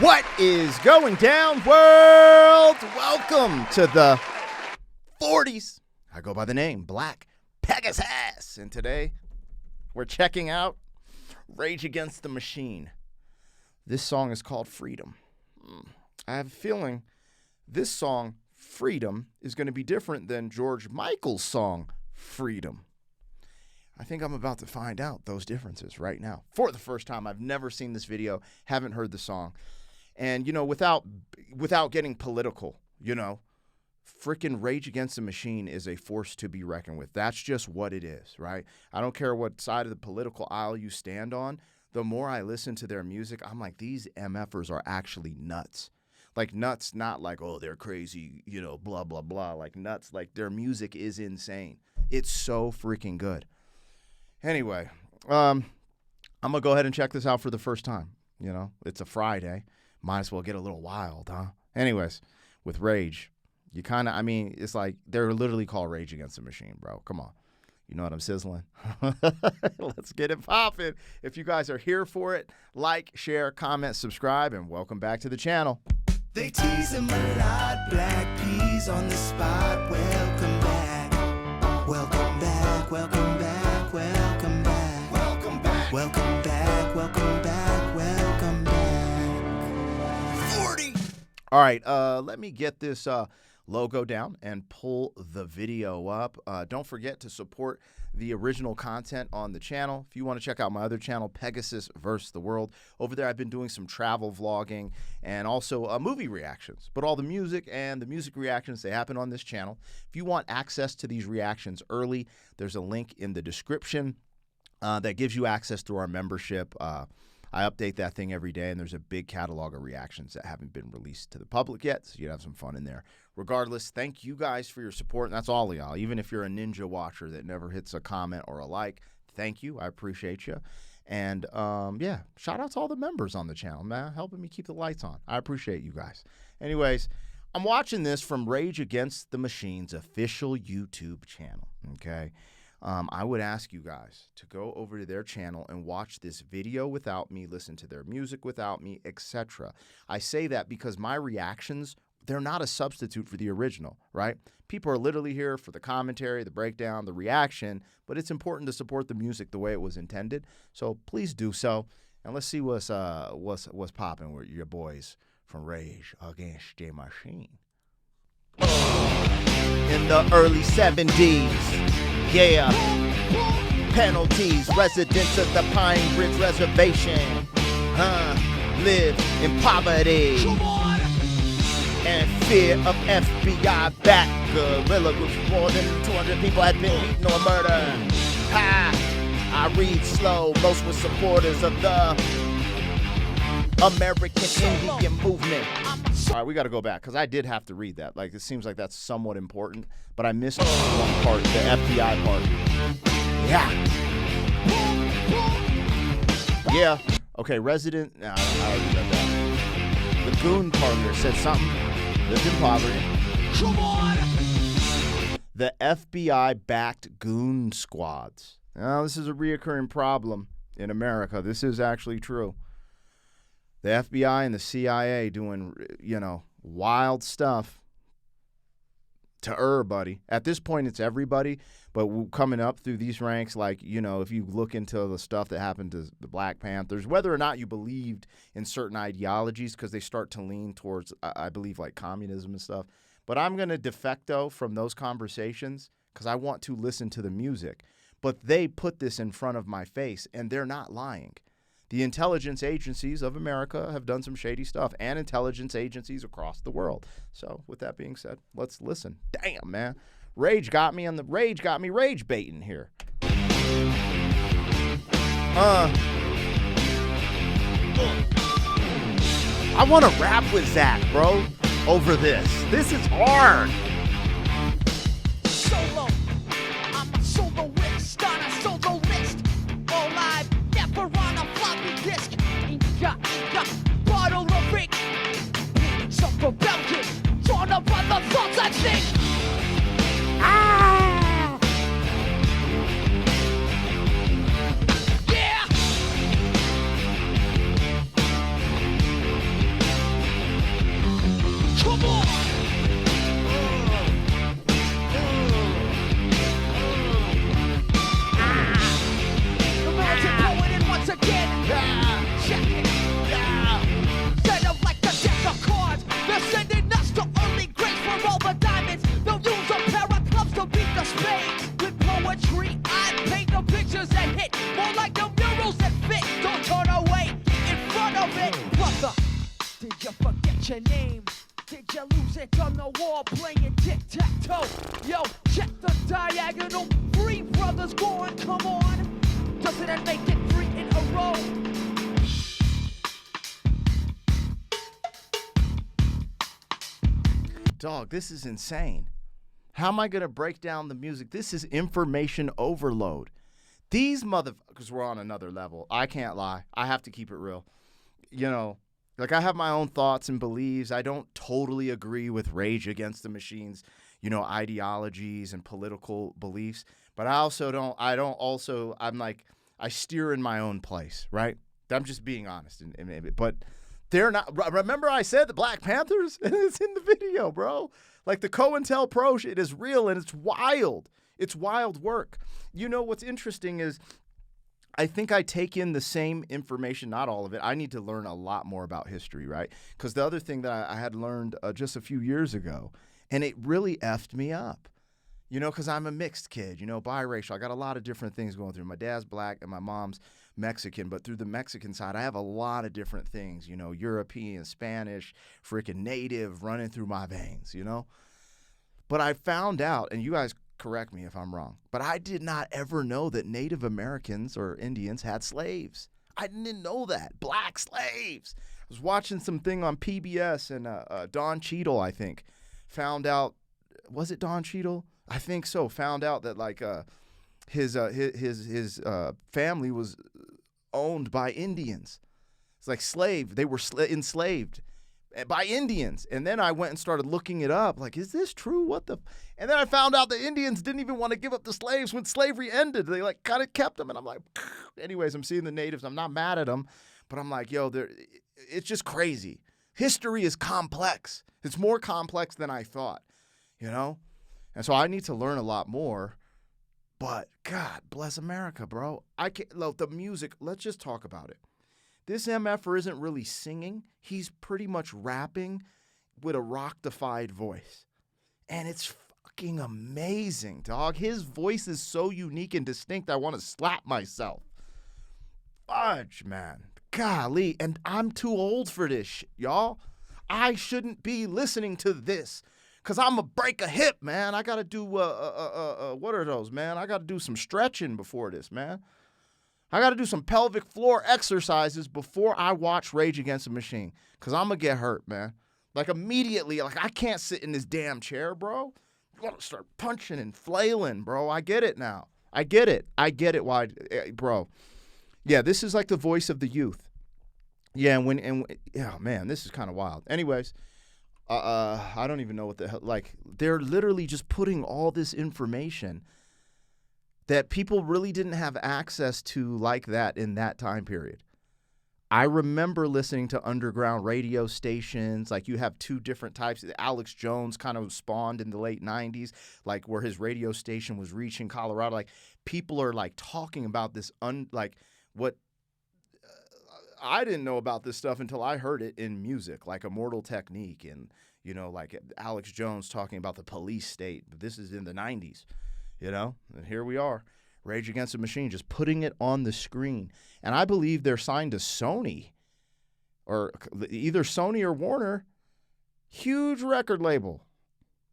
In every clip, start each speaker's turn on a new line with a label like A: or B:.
A: What is going down, world? Welcome to the 40s. I go by the name Black Pegasus, and today we're checking out Rage Against the Machine. This song is called Freedom. I have a feeling this song, Freedom, is going to be different than George Michael's song, Freedom. I think I'm about to find out those differences right now. For the first time, I've never seen this video, haven't heard the song. And, without getting political, freaking Rage Against the Machine is a force to be reckoned with. That's just what it is, right? I don't care what side of the political aisle you stand on. The more I listen to their music, I'm like, these MFers are actually nuts. Like nuts, not like, oh, they're crazy, blah, blah, blah. Like nuts, like their music is insane. It's so freaking good. Anyway, I'm going to go ahead and check this out for the first time. It's a Friday. Might as well get a little wild, huh? Anyways, with Rage, it's like they're literally called Rage Against the Machine, bro. Come on. You know what I'm sizzling? Let's get it popping. If you guys are here for it, like, share, comment, subscribe, and welcome back to the channel.
B: They tease him a lot, black peas on the spot. Welcome back, welcome back, welcome back, welcome back, welcome back, welcome back, welcome back, welcome back. 40.
A: All right, let me get this logo down and pull the video up. Don't forget to support the original content on the channel. If you want to check out my other channel, Pegasus vs. the World, over there I've been doing some travel vlogging and also movie reactions. But all the music and the music reactions, they happen on this channel. If you want access to these reactions early, there's a link in the description that gives you access through our membership. I update that thing every day, and there's a big catalog of reactions that haven't been released to the public yet, so you'd have some fun in there. Regardless, thank you guys for your support, and that's all of y'all. Even if you're a ninja watcher that never hits a comment or a like, thank you. I appreciate you. And, yeah, shout out to all the members on the channel, man, helping me keep the lights on. I appreciate you guys. Anyways, I'm watching this from Rage Against the Machine's official YouTube channel, okay? I would ask you guys to go over to their channel and watch this video without me, listen to their music without me, etc. I say that because my reactions, they're not a substitute for the original, right? People are literally here for the commentary, the breakdown, the reaction, but it's important to support the music the way it was intended. So please do so, and let's see what's popping with your boys from Rage Against the Machine. In the early 70s, yeah, penalties, residents of the Pine Ridge Reservation, live in poverty and fear of FBI back. Guerrilla groups, more than 200 people had been beaten or murdered. I read slow, most were supporters of the American Indian movement. All right, we got to go back because I did have to read that. Like, it seems like that's somewhat important, but I missed one part, the FBI part. Yeah. Okay, resident. No, I already read that. The goon partner said something. Lived in poverty. Come on. The FBI backed goon squads. Now, this is a reoccurring problem in America. This is actually true. The FBI and the CIA doing, wild stuff to everybody. At this point, it's everybody, but coming up through these ranks, like, if you look into the stuff that happened to the Black Panthers, whether or not you believed in certain ideologies, because they start to lean towards, I believe, like communism and stuff. But I'm going to defecto from those conversations because I want to listen to the music. But they put this in front of my face, and they're not lying. The intelligence agencies of America have done some shady stuff, and intelligence agencies across the world. So, with that being said, let's listen. Damn, man. Rage got me rage baiting here. I want to rap with Zach, bro, over this. This is hard.
C: Solo. I'm a soloist on a solo list. All I've never on a floppy disk. Inca, bottle of ink. Some rebellion. Torn up on the thoughts I think. Yeah. what's your name? Did you lose it on the wall playing tic-tac-toe? Yo, check the diagonal. 3 brothers going, come on. Doesn't that make it 3 in a row?
A: Dog, this is insane. How am I going to break down the music? This is information overload. These motherfuckers were on another level. I can't lie. I have to keep it real. You know, like I have my own thoughts and beliefs. I don't totally agree with Rage Against the Machine's, you know, ideologies and political beliefs. But I steer in my own place, right? I'm just being honest. But they're not. Remember I said the Black Panthers? It's in the video, bro. Like the COINTELPRO shit is real and it's wild. It's wild work. You know what's interesting is I think I take in the same information, not all of it. I need to learn a lot more about history, right? Because the other thing that I had learned just a few years ago, and it really effed me up, you know, because I'm a mixed kid, you know, biracial. I got a lot of different things going through. My dad's black and my mom's Mexican, but through the Mexican side, I have a lot of different things, you know, European, Spanish, freaking native running through my veins, you know? But I found out, and you guys correct me if I'm wrong, but I did not ever know that Native Americans or Indians had slaves. I didn't know that. Black slaves. I was watching something on PBS and Don Cheadle, I think, found out, was it Don Cheadle? I think so. Found out that like his family was owned by Indians. It's like slave. They were enslaved by Indians. And then I went and started looking it up. Like, is this true? What the? And then I found out the Indians didn't even want to give up the slaves when slavery ended. They like kind of kept them. And I'm like, anyways, I'm seeing the natives. I'm not mad at them, but I'm like, yo, it's just crazy. History is complex. It's more complex than I thought, you know? And so I need to learn a lot more. But God bless America, bro. I can't. Look, the music. Let's just talk about it. This MFer isn't really singing. He's pretty much rapping with a rock-defied voice. And it's fucking amazing, dog. His voice is so unique and distinct, I want to slap myself. Fudge, man. Golly. And I'm too old for this shit, y'all. I shouldn't be listening to this. Because I'm going to break a hip, man. I got to do, what are those, man? I got to do some stretching before this, man. I got to do some pelvic floor exercises before I watch Rage Against the Machine. Because I'm going to get hurt, man. Like, immediately, like, I can't sit in this damn chair, bro. You want to start punching and flailing, bro. I get it now. I get it. Why, bro. Yeah, this is like the voice of the youth. Yeah, yeah, man, this is kind of wild. Anyways. I don't even know what the hell, like, they're literally just putting all this information that people really didn't have access to like that in that time period. I remember listening to underground radio stations, like you have 2 different types. Alex Jones kind of spawned in the late 90s, like where his radio station was reaching Colorado. Like people are like talking about this, what I didn't know about this stuff until I heard it in music, like Immortal Technique and, you know, like Alex Jones talking about the police state. But this is in the 90s, you know, and here we are, Rage Against the Machine, just putting it on the screen. And I believe they're signed to Sony, or either Sony or Warner, huge record label.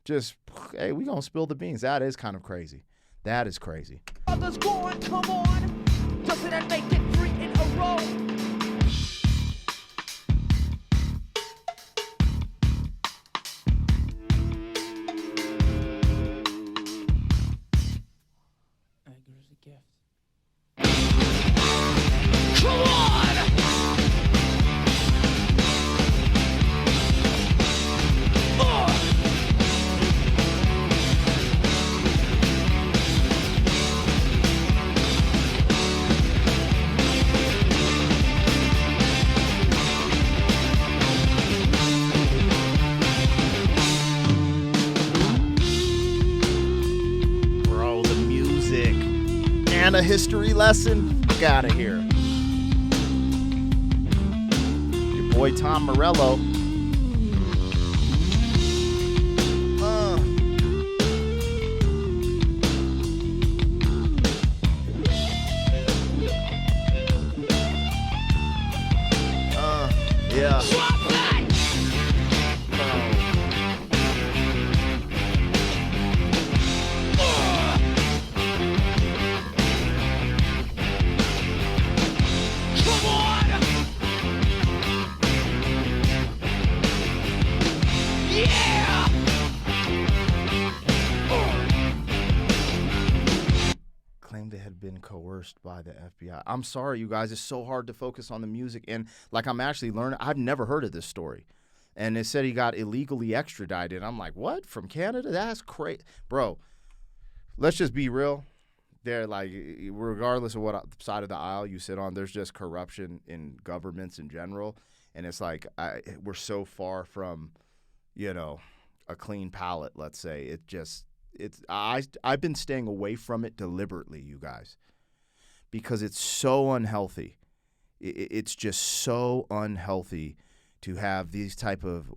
A: Just, hey, we gonna spill the beans. That is kind of crazy. That is crazy.
C: Others going, come on. Doesn't that make it 3 in a row?
A: A history lesson, get out of here. Your boy Tom Morello. Yeah. enforced by the FBI. I'm sorry, you guys. It's so hard to focus on the music. And like I'm actually learning. I've never heard of this story. And it said he got illegally extradited. I'm like, what? From Canada? That's crazy. Bro, let's just be real. They're like, regardless of what side of the aisle you sit on, there's just corruption in governments in general. And it's like we're so far from, a clean palate, let's say. I've been staying away from it deliberately, you guys, because it's so unhealthy. It's just so unhealthy to have these type of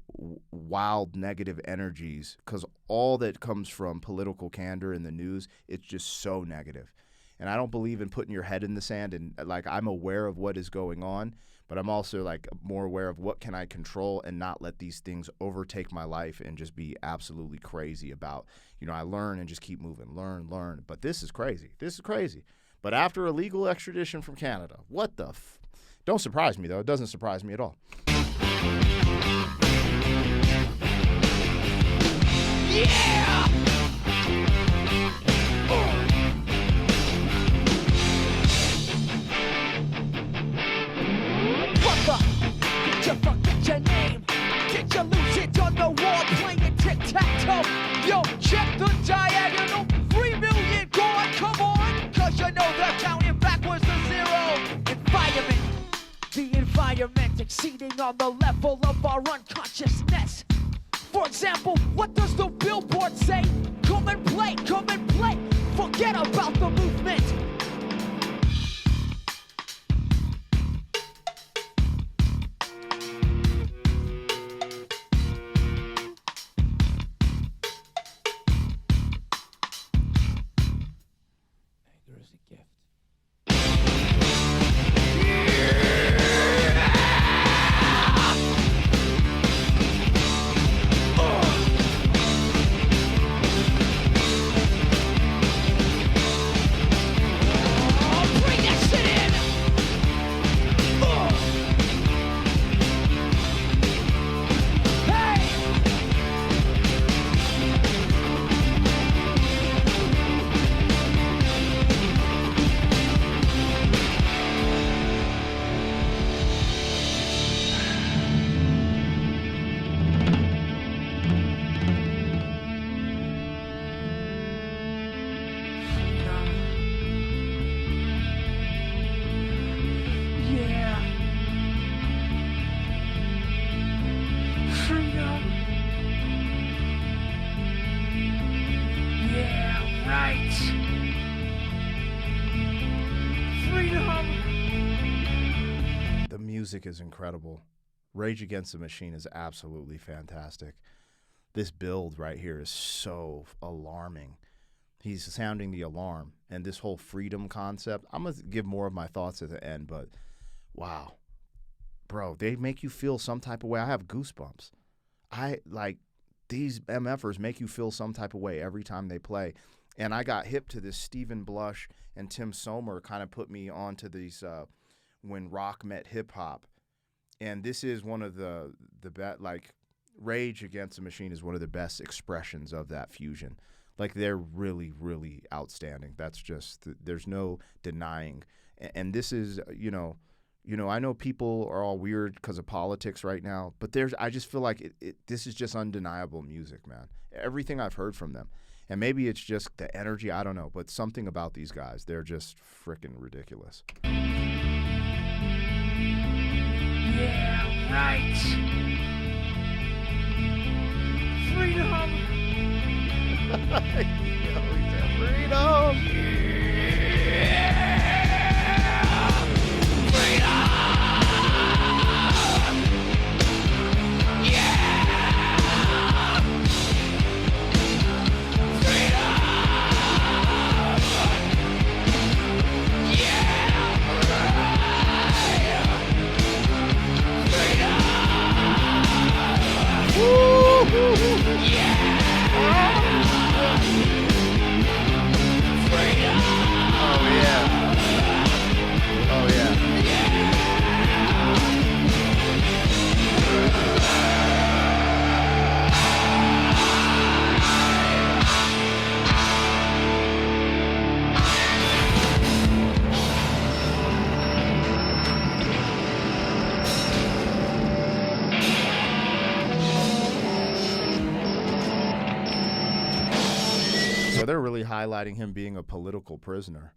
A: wild negative energies, because all that comes from political candor in the news, it's just so negative. And I don't believe in putting your head in the sand. And like, I'm aware of what is going on, but I'm also like more aware of what can I control and not let these things overtake my life and just be absolutely crazy about, I learn and just keep moving, learn. But this is crazy. But after illegal extradition from Canada, what the don't surprise me, though. It doesn't surprise me at all.
C: Yeah! Brother, did you forget your name? Did you lose it on the wall playing tic-tac-toe? Yo, check the diagonal. 3 million gone, come on. Cause you know they're counting backwards to zero. The environment exceeding on the level of our unconsciousness. For example, what does the billboard say? Come and play, forget about the movement. There is a gift.
A: Music is incredible. Rage Against the Machine is absolutely fantastic. This build right here is so alarming. He's sounding the alarm, and this whole freedom concept. I'm going to give more of my thoughts at the end, but wow. Bro, they make you feel some type of way. I have goosebumps. These MFers make you feel some type of way every time they play. And I got hip to this. Stephen Blush and Tim Somer kind of put me onto these when rock met hip hop, and this is one of the best. Like, Rage Against the Machine is one of the best expressions of that fusion. Like, they're really, really outstanding. That's just there's no denying. And this is I know people are all weird because of politics right now, but I just feel like this is just undeniable music, man. Everything I've heard from them. And maybe it's just the energy, I don't know, but something about these guys, they're just freaking ridiculous.
C: Yeah, right. Freedom.
A: Freedom.
C: Freedom!
A: they're really highlighting him being a political prisoner.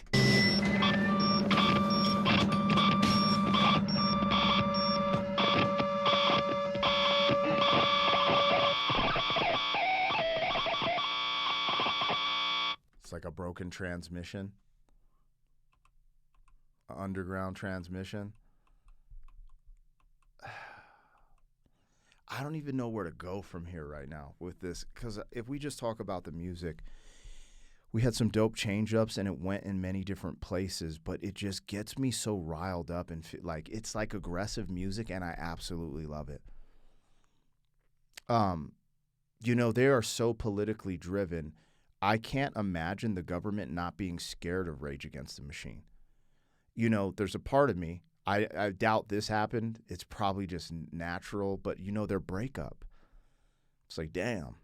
A: It's like a broken transmission, an underground transmission. I don't even know where to go from here right now with this, because if we just talk about the music, we had some dope change-ups and it went in many different places, but it just gets me so riled up and like it's like aggressive music, and I absolutely love it. You know, they are so politically driven. I can't imagine the government not being scared of Rage Against the Machine. You know, there's a part of me, I doubt this happened. It's probably just natural, but you know, their breakup. It's like, damn,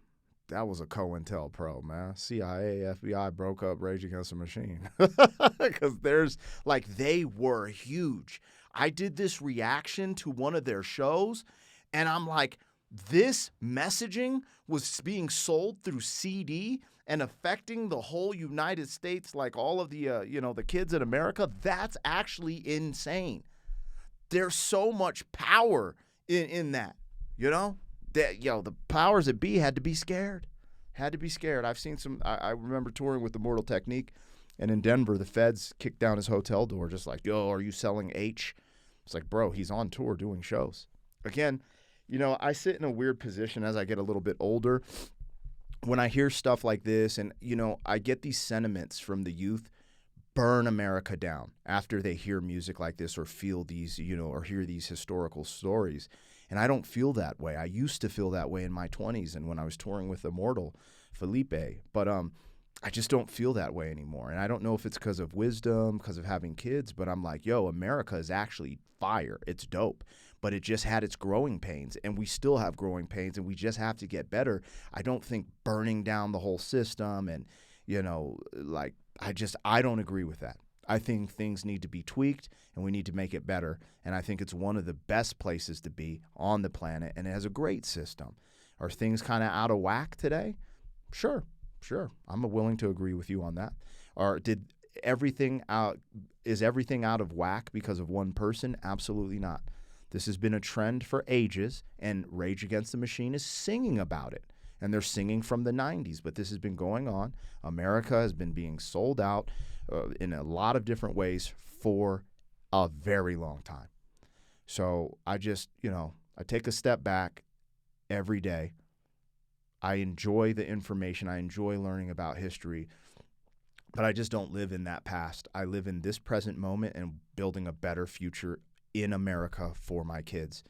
A: that was a COINTELPRO, man. CIA, FBI broke up Rage Against the Machine. Because there's, like, they were huge. I did this reaction to one of their shows, and I'm like, this messaging was being sold through CD and affecting the whole United States, like all of the, the kids in America. That's actually insane. There's so much power in that, you know? That, the powers that be had to be scared. I've seen some, I remember touring with Immortal Technique, and in Denver, the feds kicked down his hotel door just like, yo, are you selling H? It's like, bro, he's on tour doing shows. Again, I sit in a weird position as I get a little bit older. When I hear stuff like this, and, I get these sentiments from the youth, burn America down after they hear music like this or feel these, or hear these historical stories. And I don't feel that way. I used to feel that way in my 20s and when I was touring with Immortal Felipe. But I just don't feel that way anymore. And I don't know if it's because of wisdom, because of having kids, but I'm like, yo, America is actually fire. It's dope. But it just had its growing pains, and we still have growing pains, and we just have to get better. I don't think burning down the whole system and, I don't agree with that. I think things need to be tweaked, and we need to make it better. And I think it's one of the best places to be on the planet, and it has a great system. Are things kind of out of whack today? Sure. I'm willing to agree with you on that. Or is everything out of whack because of one person? Absolutely not. This has been a trend for ages, and Rage Against the Machine is singing about it. And they're singing from the 90s, but this has been going on. America has been being sold out in a lot of different ways for a very long time. So I just, I take a step back every day. I enjoy the information. I enjoy learning about history, but I just don't live in that past. I live in this present moment and building a better future in America for my kids.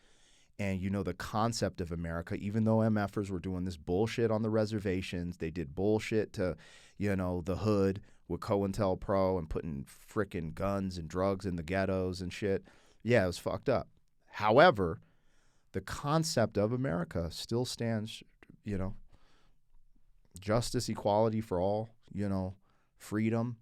A: And, the concept of America, even though MFers were doing this bullshit on the reservations, they did bullshit to, the hood with COINTELPRO and putting frickin' guns and drugs in the ghettos and shit. Yeah, it was fucked up. However, the concept of America still stands, justice, equality for all, freedom,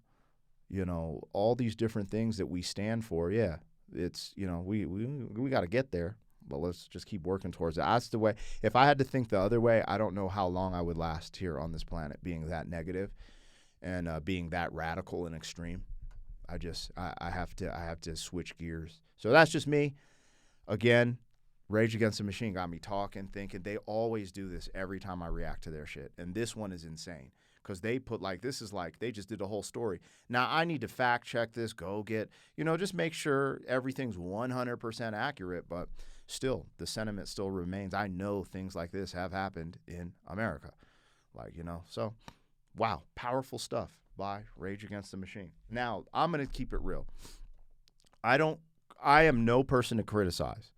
A: all these different things that we stand for. Yeah, it's, we got to get there. But let's just keep working towards it. That's the way. If I had to think the other way, I don't know how long I would last here on this planet being that negative and being that radical and extreme. I have to switch gears. So that's just me. Again, Rage Against the Machine got me talking, thinking. They always do this every time I react to their shit. And this one is insane because they put they just did a whole story. Now, I need to fact check this, go get, just make sure everything's 100% accurate. But still, the sentiment still remains. I know things like this have happened in America. So, wow, powerful stuff by Rage Against the Machine. Now, I'm going to keep it real. I am no person to criticize.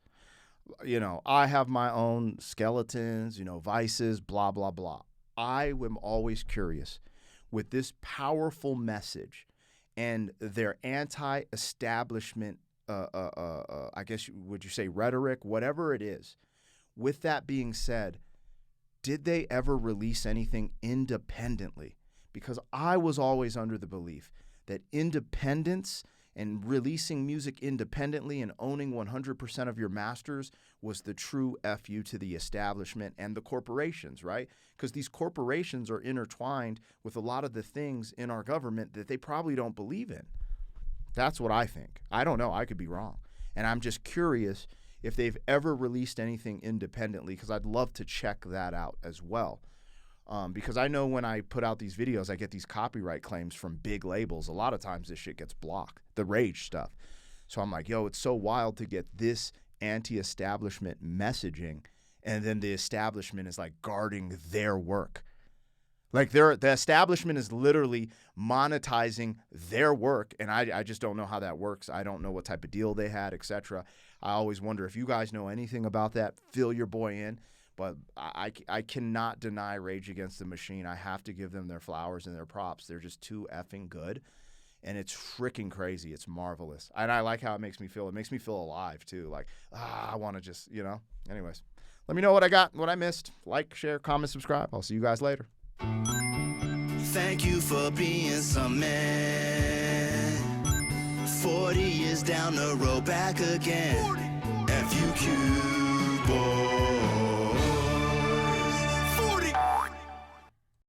A: I have my own skeletons, vices, blah, blah, blah. I am always curious with this powerful message and their anti-establishment I guess, would you say rhetoric, whatever it is. With that being said, did they ever release anything independently? Because I was always under the belief that independence And releasing music independently and owning 100% of your masters was the true FU to the establishment and the corporations, right? Because these corporations are intertwined with a lot of the things in our government that they probably don't believe in. That's what I think. I don't know. I could be wrong. And I'm just curious if they've ever released anything independently, because I'd love to check that out as well. Because I know when I put out these videos, I get these copyright claims from big labels. A lot of times this shit gets blocked, the rage stuff. So I'm like, yo, it's so wild to get this anti-establishment messaging, and then the establishment is like guarding their work. Like the establishment is literally monetizing their work, and I just don't know how that works. I don't know what type of deal they had, etc. I always wonder if you guys know anything about that, fill your boy in. But I cannot deny Rage Against the Machine. I have to give them their flowers and their props. They're just too effing good. And it's freaking crazy. It's marvelous. And I like how it makes me feel. It makes me feel alive, too. Like, I want to just, Anyways, let me know what I got, what I missed. Like, share, comment, subscribe. I'll see you guys later.
B: Thank you for being some man. 40 years down the road, back again. FUQ boy.